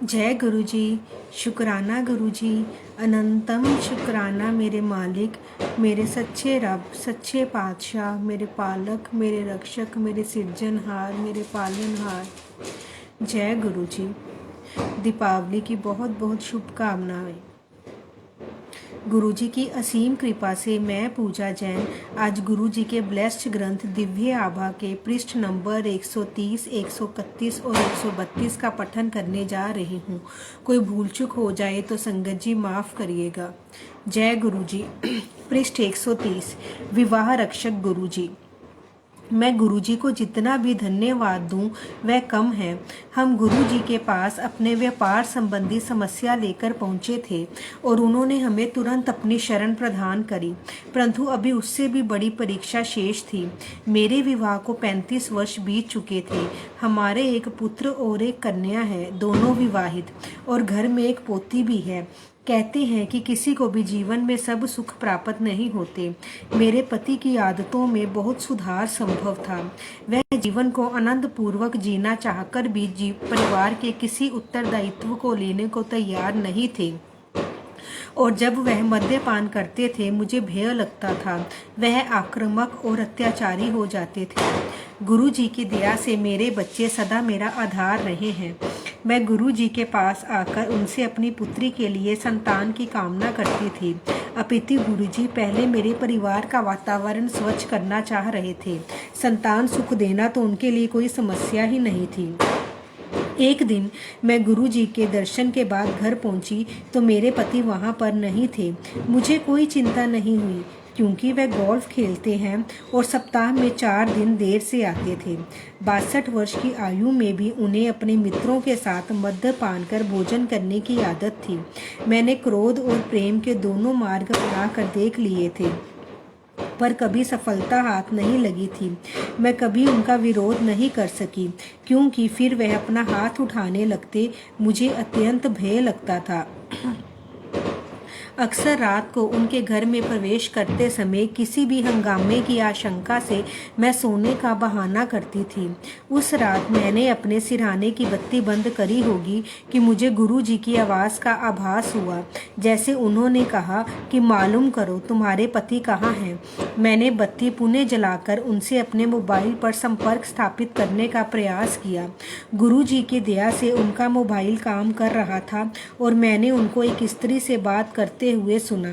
जय गुरु जी। शुक्राना गुरु जी। अनंतम शुक्राना मेरे मालिक, मेरे सच्चे रब, सच्चे पातशाह, मेरे पालक, मेरे रक्षक, मेरे सिरजनहार, मेरे पालनहार। जय गुरु जी। दीपावली की बहुत बहुत शुभकामनाएं। गुरु जी की असीम कृपा से मैं पूजा जैन आज गुरु जी के ब्लेस्ड ग्रंथ दिव्य आभा के पृष्ठ नंबर 130, 131 और 132 का पठन करने जा रही हूँ। कोई भूल चूक हो जाए तो संगत जी माफ़ करिएगा। जय गुरु जी। पृष्ठ 130। विवाह रक्षक गुरु जी। मैं गुरुजी को जितना भी धन्यवाद दूं वह कम है। हम गुरुजी के पास अपने व्यापार संबंधी समस्या लेकर पहुंचे थे और उन्होंने हमें तुरंत अपनी शरण प्रदान करी, परंतु अभी उससे भी बड़ी परीक्षा शेष थी। मेरे विवाह को 35 वर्ष बीत चुके थे। हमारे एक पुत्र और एक कन्या है, दोनों विवाहित, और घर में एक पोती भी है। कहते हैं कि किसी को भी जीवन में सब सुख प्राप्त नहीं होते। मेरे पति की आदतों में बहुत सुधार संभव था। वह जीवन को आनंद पूर्वक जीना चाहकर भी परिवार के किसी उत्तरदायित्व को लेने को तैयार नहीं थे, और जब वह मद्यपान करते थे मुझे भय लगता था। वह आक्रामक और अत्याचारी हो जाते थे। गुरु जी की दया से मेरे बच्चे सदा मेरा आधार रहे हैं। मैं गुरु जी के पास आकर उनसे अपनी पुत्री के लिए संतान की कामना करती थी। अपितु गुरु जी पहले मेरे परिवार का वातावरण स्वच्छ करना चाह रहे थे। संतान सुख देना तो उनके लिए कोई समस्या ही नहीं थी। एक दिन मैं गुरु जी के दर्शन के बाद घर पहुंची तो मेरे पति वहां पर नहीं थे। मुझे कोई चिंता नहीं हुई, क्योंकि वह गोल्फ खेलते हैं और सप्ताह में 4 दिन देर से आते थे। 62 वर्ष की आयु में भी उन्हें अपने मित्रों के साथ मद्यपान कर भोजन करने की आदत थी। मैंने क्रोध और प्रेम के दोनों मार्ग अपनाकर देख लिए थे, पर कभी सफलता हाथ नहीं लगी थी। मैं कभी उनका विरोध नहीं कर सकी, क्योंकि फिर वह अपना हाथ उठाने लगते। मुझे अत्यंत भय लगता था। अक्सर रात को उनके घर में प्रवेश करते समय किसी भी हंगामे की आशंका से मैं सोने का बहाना करती थी। उस रात मैंने अपने सिरहाने की बत्ती बंद करी होगी कि मुझे गुरु जी की आवाज़ का आभास हुआ, जैसे उन्होंने कहा कि मालूम करो तुम्हारे पति कहाँ हैं। मैंने बत्ती पुनः जलाकर उनसे अपने मोबाइल पर संपर्क स्थापित करने का प्रयास किया। गुरु जी की दया से उनका मोबाइल काम कर रहा था और मैंने उनको एक स्त्री से बात करते हुए सुना।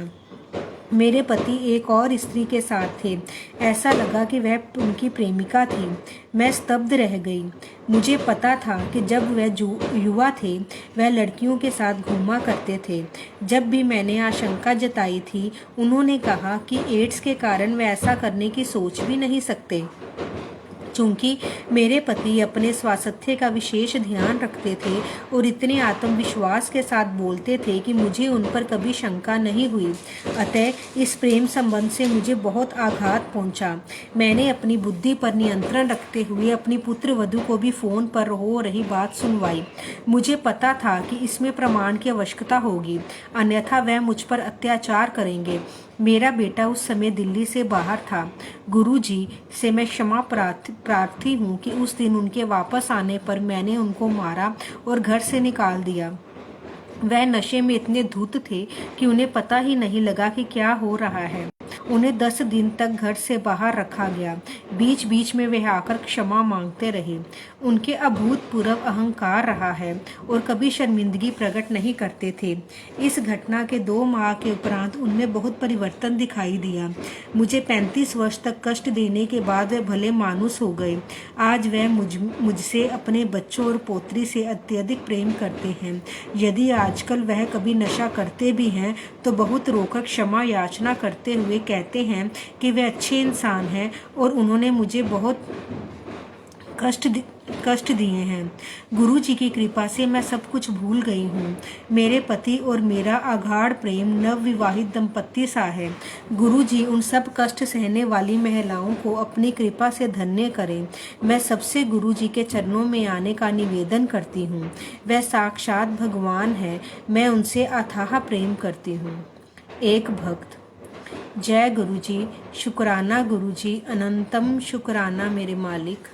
मेरे पति एक और स्त्री के साथ थे। ऐसा लगा कि वह उनकी प्रेमिका थी। मैं स्तब्ध रह गई। मुझे पता था कि जब वह युवा थे वह लड़कियों के साथ घूमा करते थे। जब भी मैंने आशंका जताई थी उन्होंने कहा कि एड्स के कारण वे ऐसा करने की सोच भी नहीं सकते। चूंकि मेरे पति अपने स्वास्थ्य का विशेष ध्यान रखते थे और इतने आत्मविश्वास के साथ बोलते थे कि मुझे उन पर कभी शंका नहीं हुई। अतः इस प्रेम संबंध से मुझे बहुत आघात पहुंचा। मैंने अपनी बुद्धि पर नियंत्रण रखते हुए अपनी पुत्र वधू को भी फोन पर हो रही बात सुनवाई। मुझे पता था कि इसमें प्रमाण की आवश्यकता होगी, अन्यथा वह मुझ पर अत्याचार करेंगे। मेरा बेटा उस समय दिल्ली से बाहर था। गुरु जी से मैं क्षमा प्रार्थी हूँ कि उस दिन उनके वापस आने पर मैंने उनको मारा और घर से निकाल दिया। वह नशे में इतने धुत थे कि उन्हें पता ही नहीं लगा कि क्या हो रहा है। उन्हें 10 दिन तक घर से बाहर रखा गया। बीच बीच में वह आकर क्षमा मांगते रहे। उनके अभूतपूर्व अहंकार रहा है और कभी शर्मिंदगी प्रकट नहीं करते थे। इस घटना के 2 माह के उपरांत उनमें बहुत परिवर्तन दिखाई दिया। मुझे 35 वर्ष तक कष्ट देने के बाद वह भले मानुस हो गए। आज वह मुझसे, अपने बच्चों और पोत्री से अत्यधिक प्रेम करते हैं। यदि आजकल वह कभी नशा करते भी हैं तो बहुत रोकर क्षमा याचना करते हुए कहते हैं कि वे अच्छे इंसान हैं और उन्होंने मुझे बहुत कष्ट दिए हैं। गुरु जी की कृपा से मैं सब कुछ भूल गई हूँ। मेरे पति और मेरा अगाढ़ प्रेम नवविवाहित दंपत्ति सा है। गुरु जी उन सब कष्ट सहने वाली महिलाओं को अपनी कृपा से धन्य करें। मैं सबसे गुरु जी के चरणों में आने का निवेदन करती हूँ। वह साक्षात भगवान है। मैं उनसे अथाह प्रेम करती हूँ। एक भक्त। जय गुरु जी। शुक्राना गुरु जी। अनंतम शुक्राना मेरे मालिक।